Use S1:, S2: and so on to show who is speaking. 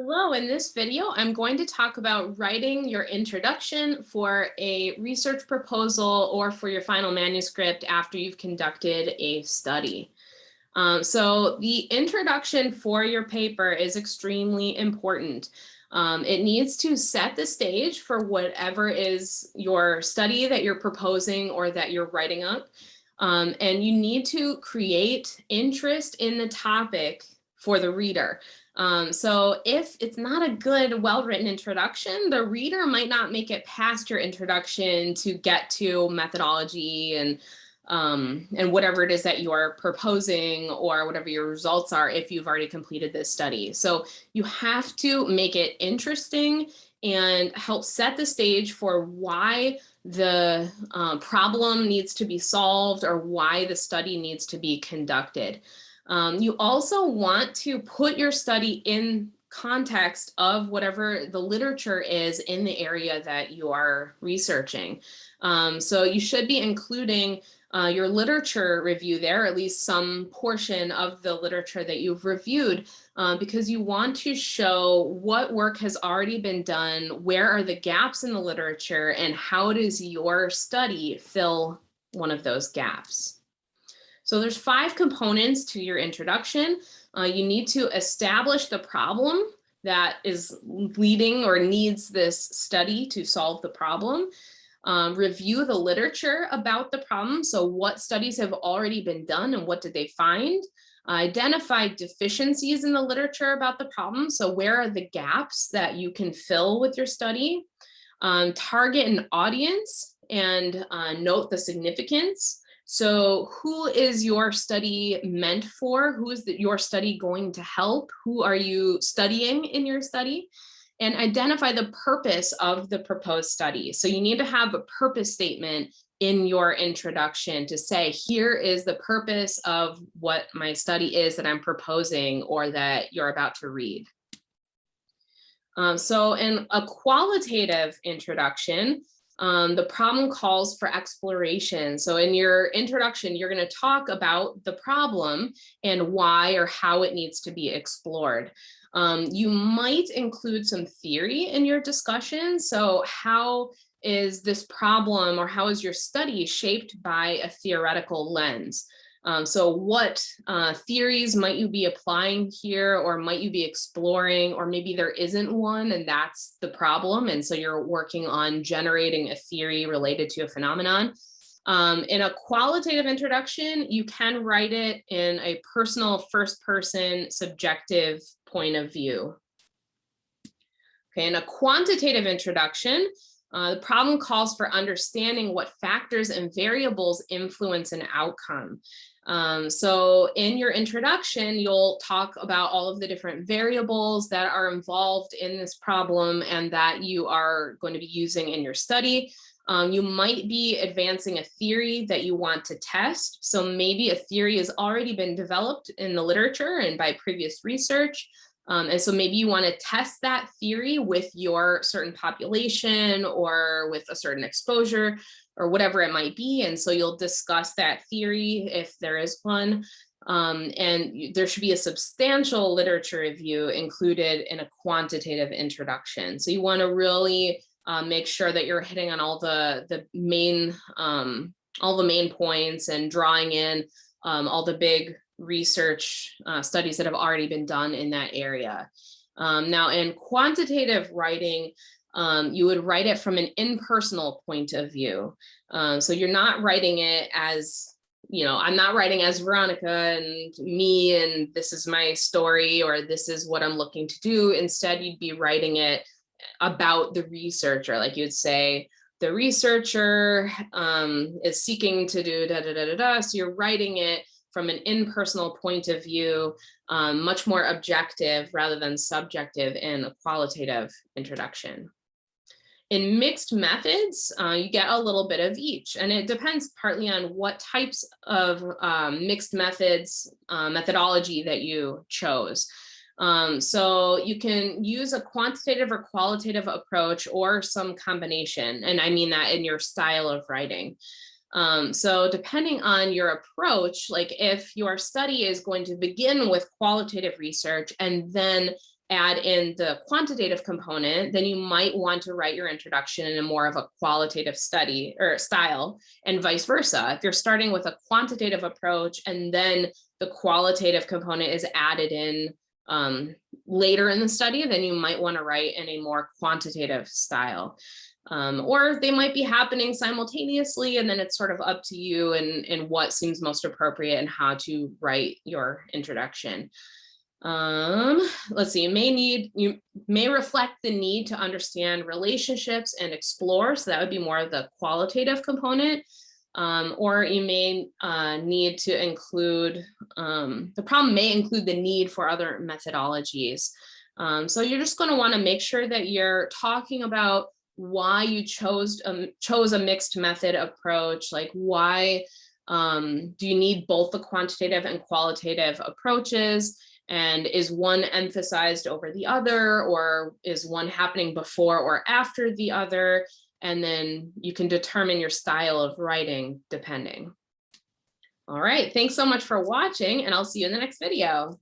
S1: Hello, in this video, I'm going to talk about writing your introduction for a research proposal or for your final manuscript after you've conducted a study. So the introduction for your paper is extremely important. It needs to set the stage for whatever is your study that you're proposing or that you're writing up. And you need to create interest in the topic for the reader. So if it's not a good, well-written introduction, the reader might not make it past your introduction to get to methodology and whatever it is that you're proposing or whatever your results are if you've already completed this study. So you have to make it interesting and help set the stage for why the problem needs to be solved or why the study needs to be conducted. You also want to put your study in context of whatever the literature is in the area that you are researching. So you should be including your literature review there, at least some portion of the literature that you've reviewed, because you want to show what work has already been done, where are the gaps in the literature, and how does your study fill one of those gaps. So there's 5 components to your introduction. You need to establish the problem that is leading or needs this study to solve the problem. Review the literature about the problem. So what studies have already been done and what did they find? Identify deficiencies in the literature about the problem. So where are the gaps that you can fill with your study? Target an audience and note the significance. So who is your study meant for? Who is your study going to help? Who are you studying in your study? And identify the purpose of the proposed study. So you need to have a purpose statement in your introduction to say, here is the purpose of what my study is that I'm proposing or that you're about to read. So in a qualitative introduction, the problem calls for exploration. So in your introduction, you're going to talk about the problem and why or how it needs to be explored. You might include some theory in your discussion. So how is this problem or how is your study shaped by a theoretical lens? So what theories might you be applying here, or might you be exploring, or maybe there isn't one and that's the problem. And so you're working on generating a theory related to a phenomenon. In a qualitative introduction, you can write it in a personal first-person subjective point of view. Okay, in a quantitative introduction, the problem calls for understanding what factors and variables influence an outcome. So in your introduction, you'll talk about all of the different variables that are involved in this problem and that you are going to be using in your study. You might be advancing a theory that you want to test. So maybe a theory has already been developed in the literature and by previous research. And so maybe you want to test that theory with your certain population or with a certain exposure or whatever it might be. And so you'll discuss that theory if there is one. And there should be a substantial literature review included in a quantitative introduction. So you want to really make sure that you're hitting on all the main points and drawing in all the big research studies that have already been done in that area. Now in quantitative writing, you would write it from an impersonal point of view. So you're not writing it as, I'm not writing as Veronica and me and this is my story or this is what I'm looking to do. Instead, you'd be writing it about the researcher. Like you'd say, the researcher is seeking to do da da da da da. So you're writing it from an impersonal point of view, much more objective rather than subjective in a qualitative introduction. In mixed methods, you get a little bit of each, and it depends partly on what types of mixed methods methodology that you chose. So you can use a quantitative or qualitative approach or some combination, and I mean that in your style of writing. So depending on your approach, like if your study is going to begin with qualitative research and then add in the quantitative component, then you might want to write your introduction in a more of a qualitative study or style, and vice versa. If you're starting with a quantitative approach and then the qualitative component is added in later in the study, then you might want to write in a more quantitative style. Or they might be happening simultaneously, and then it's sort of up to you and what seems most appropriate and how to write your introduction. Let's see, you may reflect the need to understand relationships and explore. So that would be more of the qualitative component. Or you may need to include, the problem may include the need for other methodologies. So you're just going to want to make sure that you're talking about why you chose a mixed method approach, like why do you need both the quantitative and qualitative approaches? And is one emphasized over the other, or is one happening before or after the other? And then you can determine your style of writing depending. All right, thanks so much for watching, and I'll see you in the next video.